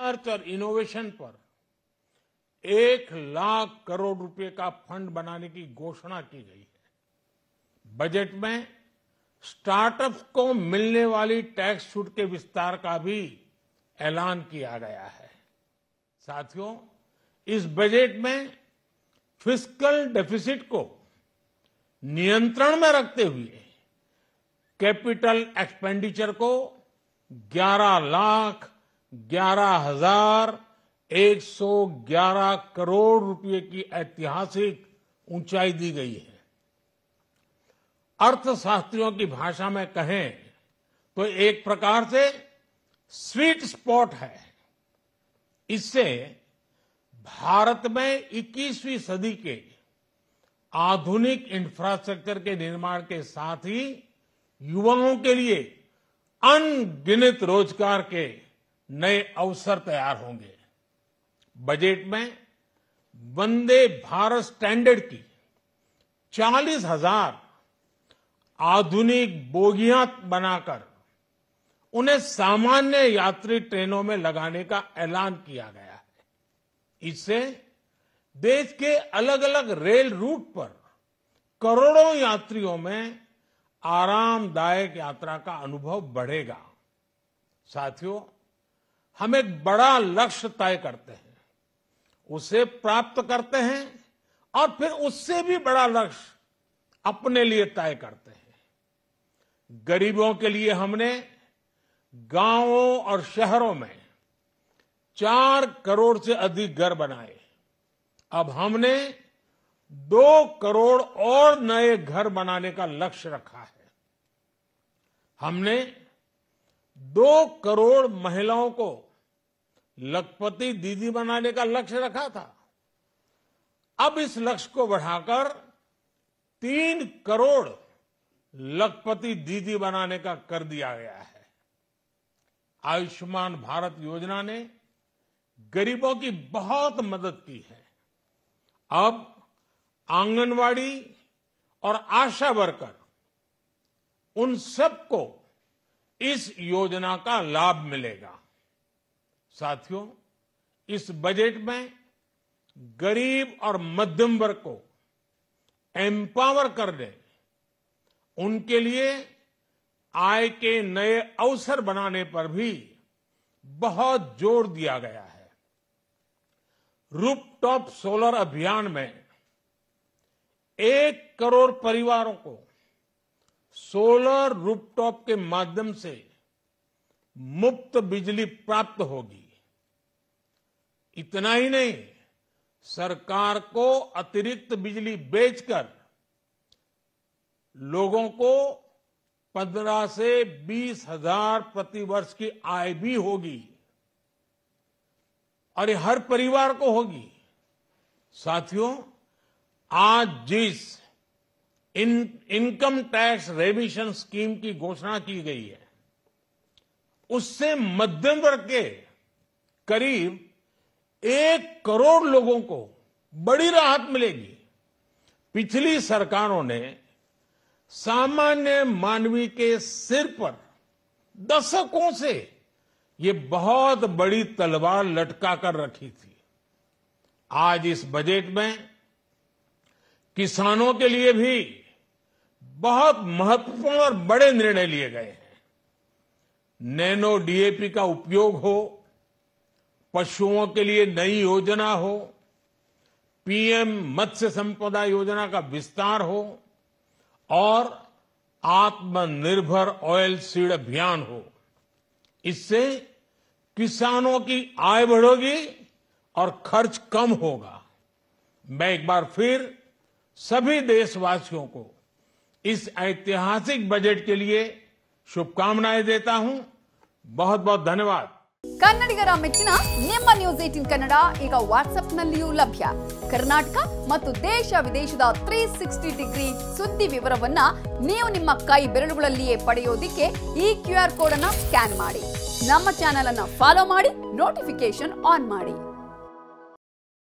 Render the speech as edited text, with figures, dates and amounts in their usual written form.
Research और innovation पर 1,00,000 करोड़ रुपए का फंड बनाने की घोषणा की गई है। बजट में स्टार्टअप्स को मिलने वाली टैक्स छूट के विस्तार का भी ऐलान किया गया है। साथियों, इस बजट में फिस्कल डेफिसिट को नियंत्रण में रखते हुए कैपिटल एक्सपेंडिचर को 11,11,111 करोड़ रुपए की ऐतिहासिक ऊंचाई दी गई है। अर्थशास्त्रियों की भाषा में कहें तो एक प्रकार से स्वीट स्पॉट है। इससे भारत में 21वीं सदी के आधुनिक इंफ्रास्ट्रक्चर के निर्माण के साथ ही युवाओं के लिए अनगिनत रोजगार के नए अवसर तैयार होंगे। बजट में वंदे भारत स्टैंडर्ड की 40,000 आधुनिक बोगियां बनाकर उन्हें सामान्य यात्री ट्रेनों में लगाने का ऐलान किया गया है। इससे देश के अलग अलग रेल रूट पर करोड़ों यात्रियों में आरामदायक यात्रा का अनुभव बढ़ेगा। साथियों, हम एक बड़ा लक्ष्य तय करते हैं, उसे प्राप्त करते हैं और फिर उससे भी बड़ा लक्ष्य अपने लिए तय करते हैं। गरीबों के लिए हमने गांवों और शहरों में 4 करोड़ से अधिक घर बनाए। अब हमने 2 करोड़ और नए घर बनाने का लक्ष्य रखा है। हमने 2 करोड़ महिलाओं को लखपति दीदी बनाने का लक्ष्य रखा था। अब इस लक्ष्य को बढ़ाकर 3 करोड़ लखपति दीदी बनाने का कर दिया गया है। आयुष्मान भारत योजना ने गरीबों की बहुत मदद की है। अब आंगनवाड़ी और आशा वर्कर, उन सबको इस योजना का लाभ मिलेगा। साथियों, इस बजट में गरीब और मध्यम वर्ग को एम्पावर करने, उनके लिए आय के नए अवसर बनाने पर भी बहुत जोर दिया गया है। रूफटॉप सोलर अभियान में 1 करोड़ परिवारों को सोलर रूफटॉप के माध्यम से मुफ्त बिजली प्राप्त होगी। इतना ही नहीं, सरकार को अतिरिक्त बिजली बेचकर लोगों को 15 से 20 हजार प्रति वर्ष की आय भी होगी और ये हर परिवार को होगी। साथियों, आज जिस इनकम टैक्स रेमिशन स्कीम की घोषणा की गई है, उससे मध्यम वर्ग के करीब 1 करोड़ लोगों को बड़ी राहत मिलेगी। पिछली सरकारों ने सामान्य मानवी के सिर पर दशकों से ये बहुत बड़ी तलवार लटका कर रखी थी। आज इस बजट में किसानों के लिए भी बहुत महत्वपूर्ण और बड़े निर्णय लिए गए हैं। नैनो डीएपी का उपयोग हो, पशुओं के लिए नई योजना हो, पीएम मत्स्य संपदा योजना का विस्तार हो और आत्मनिर्भर ऑयल सीड अभियान हो। इससे किसानों की आय बढ़ेगी और खर्च कम होगा। मैं एक बार फिर सभी देशवासियों को इस ऐतिहासिक बजट के लिए शुभकामनाएं देता हूं। बहुत बहुत धन्यवाद। ಕನ್ನಡಿಗರ ಮೆಚ್ಚಿನ ನಿಮ್ಮ ನ್ಯೂಸ್ 18 ಕನ್ನಡ ಈಗ ವಾಟ್ಸ್ಆಪ್ ನಲ್ಲಿಯೂ ಲಭ್ಯ. ಕರ್ನಾಟಕ ಮತ್ತು ದೇಶ ವಿದೇಶದ 360 ಡಿಗ್ರಿ ಸುದ್ದಿ ವಿವರವನ್ನ ನೀವು ನಿಮ್ಮ ಕೈ ಬೆರಳುಗಳಲ್ಲಿಯೇ ಪಡೆಯೋದಿಕ್ಕೆ ಈ QR ಕೋಡ್ ಅನ್ನು ಸ್ಕ್ಯಾನ್ ಮಾಡಿ. ನಮ್ಮ ಚಾನೆಲ್ ಅನ್ನು ಫಾಲೋ ಮಾಡಿ, ನೋಟಿಫಿಕೇಶನ್ ಆನ್ ಮಾಡಿ.